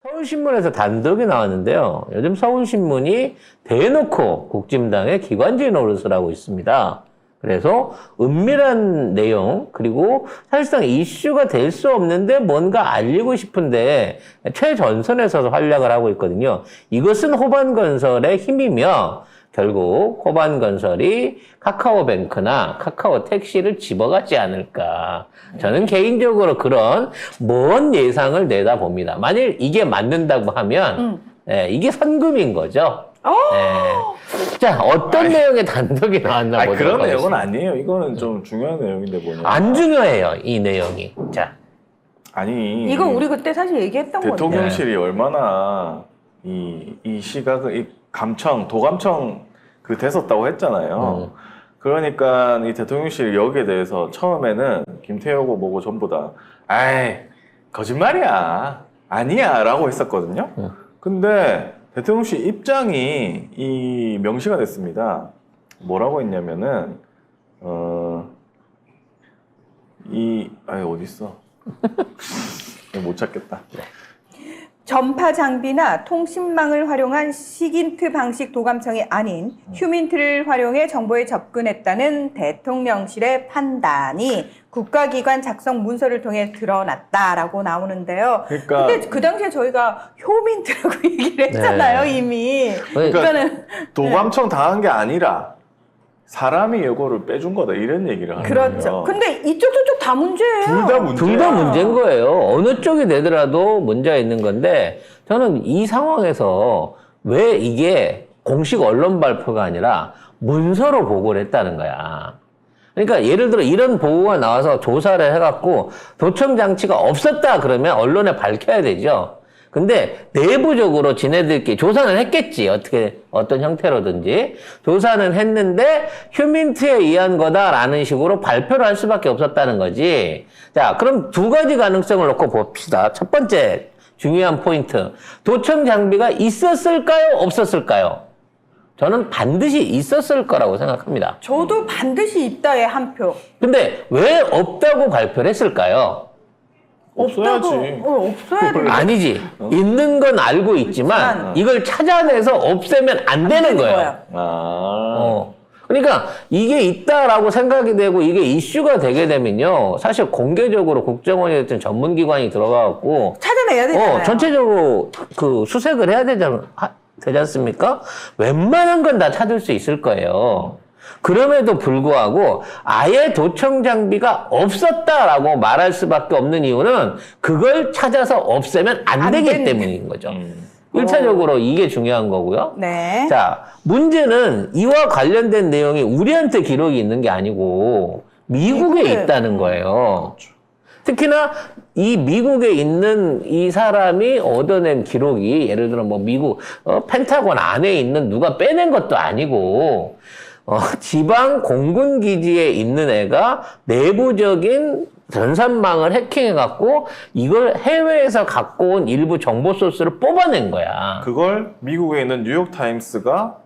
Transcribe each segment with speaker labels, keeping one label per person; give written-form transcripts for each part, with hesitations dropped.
Speaker 1: 서울신문에서 단독이 나왔는데요. 요즘 서울신문이 대놓고 국진당의 기관지 노릇을 하고 있습니다. 그래서 은밀한 내용, 그리고 사실상 이슈가 될 수 없는데 뭔가 알리고 싶은데 최전선에서 활약을 하고 있거든요. 이것은 호반건설의 힘이며 결국 호반건설이 카카오뱅크나 카카오택시를 집어가지 않을까. 저는 개인적으로 그런 먼 예상을 내다봅니다. 만일 이게 맞는다고 하면 이게 선금인 거죠. 자, 어떤 내용의 단독이 나왔나 보도록
Speaker 2: 그런
Speaker 1: 하겠습니다.
Speaker 2: 내용은 아니에요. 이거는 좀 중요한 내용인데 뭐냐.
Speaker 1: 안 중요해요, 이 내용이. 자,
Speaker 2: 아니.
Speaker 3: 이거 우리 그때 사실 얘기했던 건데.
Speaker 2: 대통령실이 얼마나 이 시각을, 이 도감청 그 됐었다고 했잖아요. 그러니까 이 대통령실이 여기에 대해서 처음에는 김태호고 뭐고 전부 다, 아이, 거짓말이야. 아니야. 라고 했었거든요. 근데 대통령실 입장이 명시가 됐습니다. 뭐라고 했냐면은, 어딨어? 못 찾겠다.
Speaker 3: 전파 장비나 통신망을 활용한 시긴트 방식 도감청이 아닌 휴민트를 활용해 정보에 접근했다는 대통령실의 판단이 국가기관 작성 문서를 통해 드러났다라고 나오는데요.
Speaker 2: 그러니까
Speaker 3: 근데 그 당시에 저희가 휴민트라고 얘기를 했잖아요, 이미. 그러니까는
Speaker 2: 도감청 당한 게 아니라 사람이 이거를 빼준 거다 이런 얘기를 하는 거예요.
Speaker 3: 그렇죠. 근데 이쪽 저쪽 다 문제예요.
Speaker 2: 둘 다 문제야.
Speaker 1: 둘 다 문제인 거예요. 어느 쪽이 되더라도 문제가 있는 건데, 저는 이 상황에서 왜 이게 공식 언론 발표가 아니라 문서로 보고를 했다는 거야. 그러니까 예를 들어 이런 보고가 나와서 조사를 해갖고 도청 장치가 없었다 그러면 언론에 밝혀야 되죠. 근데 내부적으로 지네들끼리 조사는 했겠지. 어떤 형태로든지. 조사는 했는데 휴민트에 의한 거다라는 식으로 발표를 할 수밖에 없었다는 거지. 자, 그럼 두 가지 가능성을 놓고 봅시다. 첫 번째 중요한 포인트. 도청 장비가 있었을까요? 없었을까요? 저는 반드시 있었을 거라고 생각합니다.
Speaker 3: 저도 반드시 있다에 한 표.
Speaker 1: 근데 왜 없다고 발표를 했을까요?
Speaker 2: 없어야지.
Speaker 3: 없어야 돼.
Speaker 1: 아니지. 있는 건 알고 있지만 이걸 찾아내서 없애면 안 되는 거예요. 그러니까 이게 있다라고 생각이 되고 이게 이슈가 되게 되면요. 사실 공개적으로 국정원이 됐든 전문기관이 들어가갖고
Speaker 3: 찾아내야 되잖아요.
Speaker 1: 전체적으로 그 수색을 해야 되지 않습니까? 웬만한 건 다 찾을 수 있을 거예요. 그럼에도 불구하고 아예 도청 장비가 없었다라고 말할 수밖에 없는 이유는 그걸 찾아서 없애면 안 되기 때문인 거죠. 1차적으로 이게 중요한 거고요.
Speaker 3: 네.
Speaker 1: 자, 문제는 이와 관련된 내용이 우리한테 기록이 있는 게 아니고 미국에 있다는 거예요. 특히나 이 미국에 있는 이 사람이 얻어낸 기록이 예를 들어 뭐 미국 펜타곤 안에 있는 누가 빼낸 것도 아니고 지방 공군 기지에 있는 애가 내부적인 전산망을 해킹해갖고 이걸 해외에서 갖고 온 일부 정보 소스를 뽑아낸 거야.
Speaker 2: 그걸 미국에 있는 뉴욕타임스가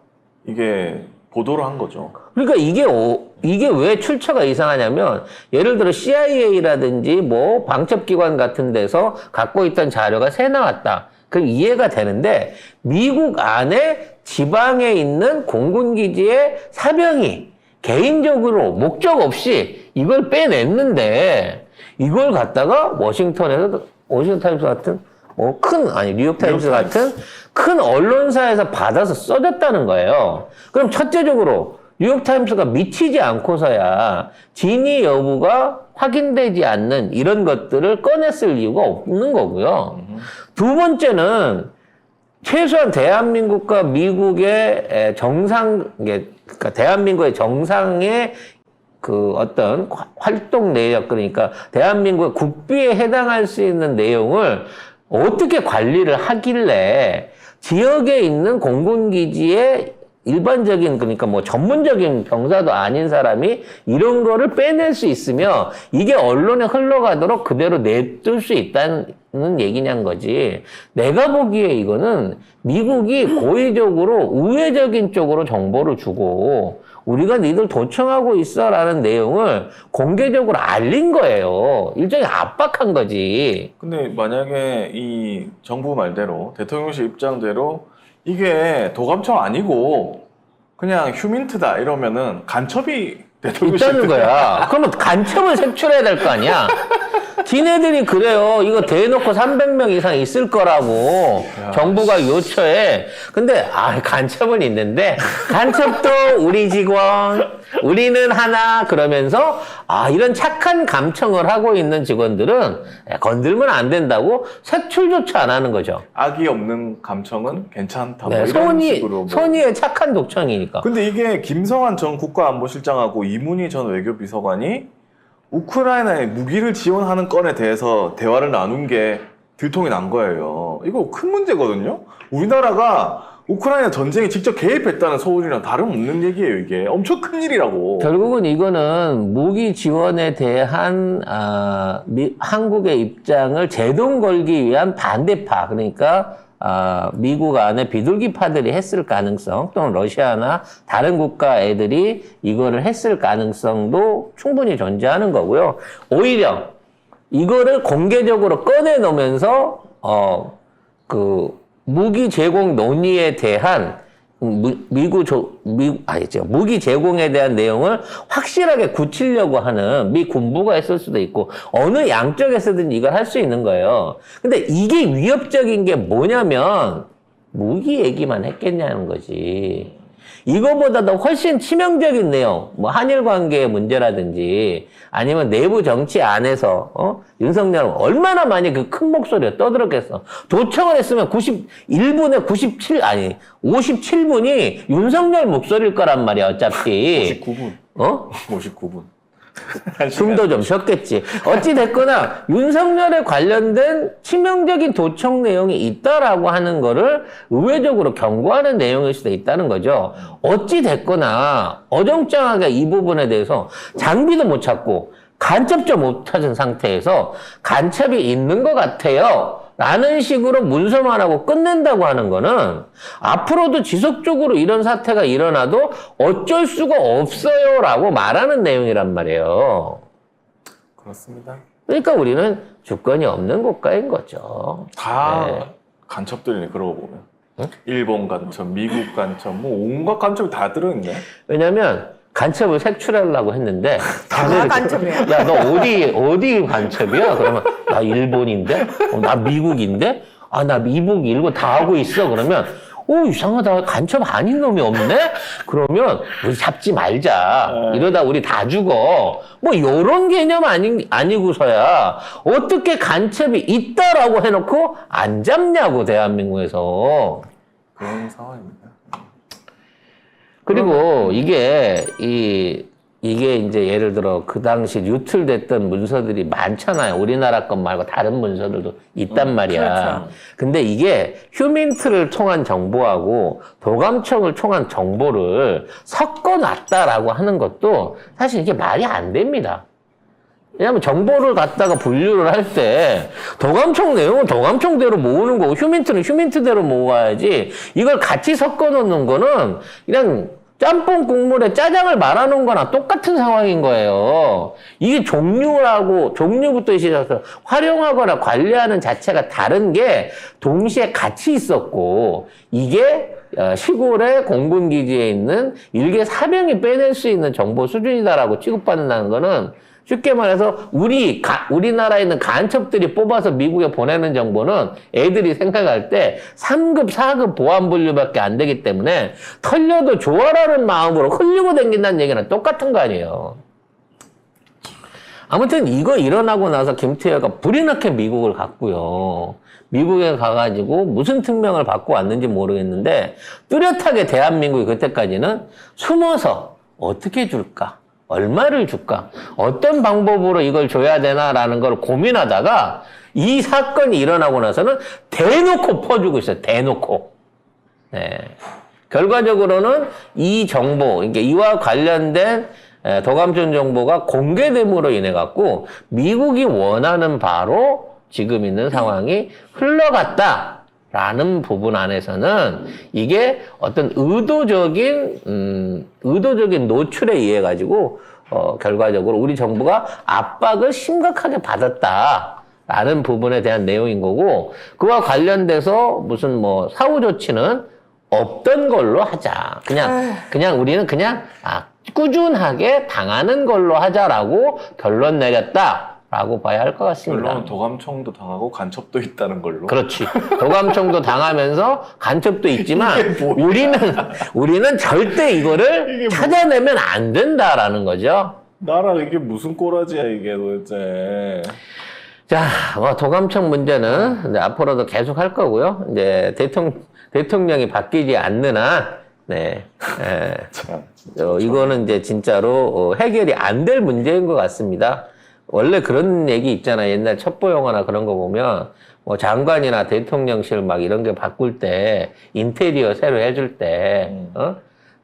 Speaker 2: 이게 보도를 한 거죠.
Speaker 1: 그러니까 이게 왜 출처가 이상하냐면 예를 들어 CIA라든지 뭐 방첩기관 같은 데서 갖고 있던 자료가 새 나왔다. 그럼 이해가 되는데 미국 안에 지방에 있는 공군기지의 사병이 개인적으로 목적 없이 이걸 빼냈는데 이걸 갖다가 워싱턴타임스 같은 뉴욕타임스 같은 큰 언론사에서 받아서 써줬다는 거예요. 그럼 첫째적으로 뉴욕타임스가 미치지 않고서야 진위 여부가 확인되지 않는 이런 것들을 꺼냈을 이유가 없는 거고요. 두 번째는 최소한 대한민국과 미국의 그러니까 대한민국의 정상의 그 어떤 활동 내역, 그러니까 대한민국의 국비에 해당할 수 있는 내용을 어떻게 관리를 하길래 지역에 있는 공군기지에 일반적인, 그러니까 뭐 전문적인 병사도 아닌 사람이 이런 거를 빼낼 수 있으며 이게 언론에 흘러가도록 그대로 내둘 수 있다는 얘기냐는 거지. 내가 보기에 이거는 미국이 고의적으로 우회적인 쪽으로 정보를 주고 우리가 니들 도청하고 있어라는 내용을 공개적으로 알린 거예요. 일종의 압박한 거지.
Speaker 2: 근데 만약에 이 정부 말대로 대통령실 입장대로 이게 도감청 아니고 그냥 휴민트다 이러면은 간첩이 대통령실
Speaker 1: 있다는 거야. 그러면 간첩을 색출해야 될 거 아니야. 지네들이 그래요. 이거 대놓고 300명 이상 있을 거라고 정부가 요처해. 근데 간첩은 있는데 간첩도 우리 직원, 우리는 하나 그러면서 이런 착한 감청을 하고 있는 직원들은 건들면 안 된다고 색출조차 안 하는 거죠.
Speaker 2: 악이 없는 감청은 괜찮다. 뭐
Speaker 1: 네,
Speaker 2: 이런 식으로 뭐.
Speaker 1: 선의의 착한 독청이니까.
Speaker 2: 근데 이게 김성한 전 국가안보실장하고 이문희 전 외교비서관이 우크라이나에 무기를 지원하는 건에 대해서 대화를 나눈 게 들통이 난 거예요. 이거 큰 문제거든요. 우리나라가 우크라이나 전쟁에 직접 개입했다는 소문이랑 다름없는 얘기예요. 이게 엄청 큰 일이라고.
Speaker 1: 결국은 이거는 무기 지원에 대한 한국의 입장을 제동 걸기 위한 반대파, 그러니까 미국 안에 비둘기파들이 했을 가능성, 또는 러시아나 다른 국가 애들이 이거를 했을 가능성도 충분히 존재하는 거고요. 오히려 이거를 공개적으로 꺼내놓으면서 무기 제공 논의에 대한 무기 제공에 대한 내용을 확실하게 굳히려고 하는 미 군부가 있을 수도 있고, 어느 양쪽에서든 이걸 할 수 있는 거예요. 근데 이게 위협적인 게 뭐냐면, 무기 얘기만 했겠냐는 거지. 이거보다도 훨씬 치명적인 내용, 뭐 한일 관계의 문제라든지 아니면 내부 정치 안에서 윤석열은 얼마나 많이 그 큰 목소리를 떠들었겠어. 도청을 했으면 51분에 57분이 윤석열 목소리일 거란 말이야, 어차피.
Speaker 2: 59분. 59분.
Speaker 1: 숨도 좀 쉬었겠지. 어찌 됐거나 윤석열에 관련된 치명적인 도청 내용이 있다라고 하는 거를 의외적으로 경고하는 내용일 수도 있다는 거죠. 어찌 됐거나 어정쩡하게 이 부분에 대해서 장비도 못 찾고 간첩도 못 찾은 상태에서 간첩이 있는 것 같아요 라는 식으로 문서만 하고 끝낸다고 하는 거는 앞으로도 지속적으로 이런 사태가 일어나도 어쩔 수가 없어요 라고 말하는 내용이란 말이에요.
Speaker 2: 그렇습니다.
Speaker 1: 그러니까 우리는 주권이 없는 국가인 거죠.
Speaker 2: 다
Speaker 1: 네.
Speaker 2: 간첩들이네, 그러고 보면.
Speaker 1: 응?
Speaker 2: 일본 간첩, 미국 간첩, 뭐 온갖 간첩이 다 들어있네.
Speaker 1: 왜냐면 간첩을 색출하려고 했는데
Speaker 3: 다 간첩이야.
Speaker 1: 야, 너 어디 간첩이야? 그러면 나 일본인데? 나 미국인데? 나 미국, 일본 다 하고 있어. 그러면 이상하다. 간첩 아닌 놈이 없네? 그러면 우리 잡지 말자. 이러다 우리 다 죽어. 뭐 요런 개념 아니고서야 어떻게 간첩이 있다라고 해놓고 안 잡냐고, 대한민국에서.
Speaker 2: 그런 상황입니다.
Speaker 1: 그리고 이게 이제 예를 들어 그 당시 유출됐던 문서들이 많잖아요. 우리나라 것 말고 다른 문서들도 있단 말이야.
Speaker 3: 그렇죠.
Speaker 1: 근데 이게 휴민트를 통한 정보하고 도감청을 통한 정보를 섞어놨다라고 하는 것도 사실 이게 말이 안 됩니다. 왜냐면 정보를 갖다가 분류를 할 때 도감청 내용은 도감청대로 모으는 거고 휴민트는 휴민트대로 모아야지, 이걸 같이 섞어 놓는 거는 그냥 짬뽕 국물에 짜장을 말아놓은 거나 똑같은 상황인 거예요. 이게 종류부터 시작해서 활용하거나 관리하는 자체가 다른 게 동시에 같이 있었고, 이게 시골의 공군기지에 있는 일개 사병이 빼낼 수 있는 정보 수준이다라고 취급받는다는 거는, 쉽게 말해서 우리나라에 있는 간첩들이 뽑아서 미국에 보내는 정보는 애들이 생각할 때 3급, 4급 보안 분류밖에 안 되기 때문에 털려도 좋아라는 마음으로 흘리고 다닌다는 얘기는 똑같은 거 아니에요. 아무튼 이거 일어나고 나서 김태효가 불이 나게 미국을 갔고요. 미국에 가가지고 무슨 특명을 받고 왔는지 모르겠는데 뚜렷하게 대한민국이 그때까지는 숨어서 어떻게 줄까? 얼마를 줄까? 어떤 방법으로 이걸 줘야 되나라는 걸 고민하다가 이 사건이 일어나고 나서는 대놓고 퍼주고 있어요. 대놓고. 네. 결과적으로는 이 정보, 그러니까 이와 관련된 도감청 정보가 공개됨으로 인해 갖고 미국이 원하는 바로 지금 있는 상황이 흘러갔다. 라는 부분 안에서는 이게 어떤 의도적인 노출에 의해 가지고 결과적으로 우리 정부가 압박을 심각하게 받았다라는 부분에 대한 내용인 거고, 그와 관련돼서 무슨 뭐 사후 조치는 없던 걸로 하자. 그냥 우리는 꾸준하게 당하는 걸로 하자라고 결론 내렸다라고 봐야 할 것 같습니다.
Speaker 2: 물론 도감청도 당하고 간첩도 있다는 걸로.
Speaker 1: 그렇지. 도감청도 당하면서 간첩도 있지만 우리는 절대 이거를 찾아내면 안 된다라는 거죠.
Speaker 2: 나라 이게 무슨 꼬라지야 이게 도대체.
Speaker 1: 자, 도감청 문제는 이제 앞으로도 계속 할 거고요. 이제 대통령이 바뀌지 않는 한, 네,
Speaker 2: 참,
Speaker 1: 이거는 이제 진짜로 해결이 안 될 문제인 것 같습니다. 원래 그런 얘기 있잖아요. 옛날 첩보 영화나 그런 거 보면 뭐 장관이나 대통령실 막 이런 게 바꿀 때 인테리어 새로 해줄 때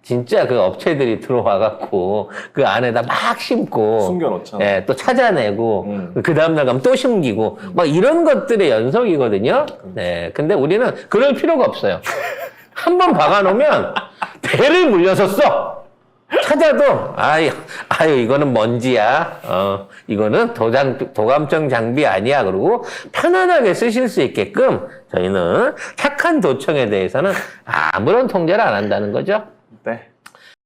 Speaker 1: 진짜 그 업체들이 들어와갖고 그 안에다 막 심고
Speaker 2: 숨겨놓잖아.
Speaker 1: 예, 또 찾아내고 그 다음날 가면 또 심기고 막 이런 것들의 연속이거든요. 네, 근데 우리는 그럴 필요가 없어요. 한 번 박아놓으면 배를 물려서 써. 찾아도 아유 이거는 먼지야. 이거는 도감청 장비 아니야. 그러고 편안하게 쓰실 수 있게끔 저희는 착한 도청에 대해서는 아무런 통제를 안 한다는 거죠.
Speaker 2: 네.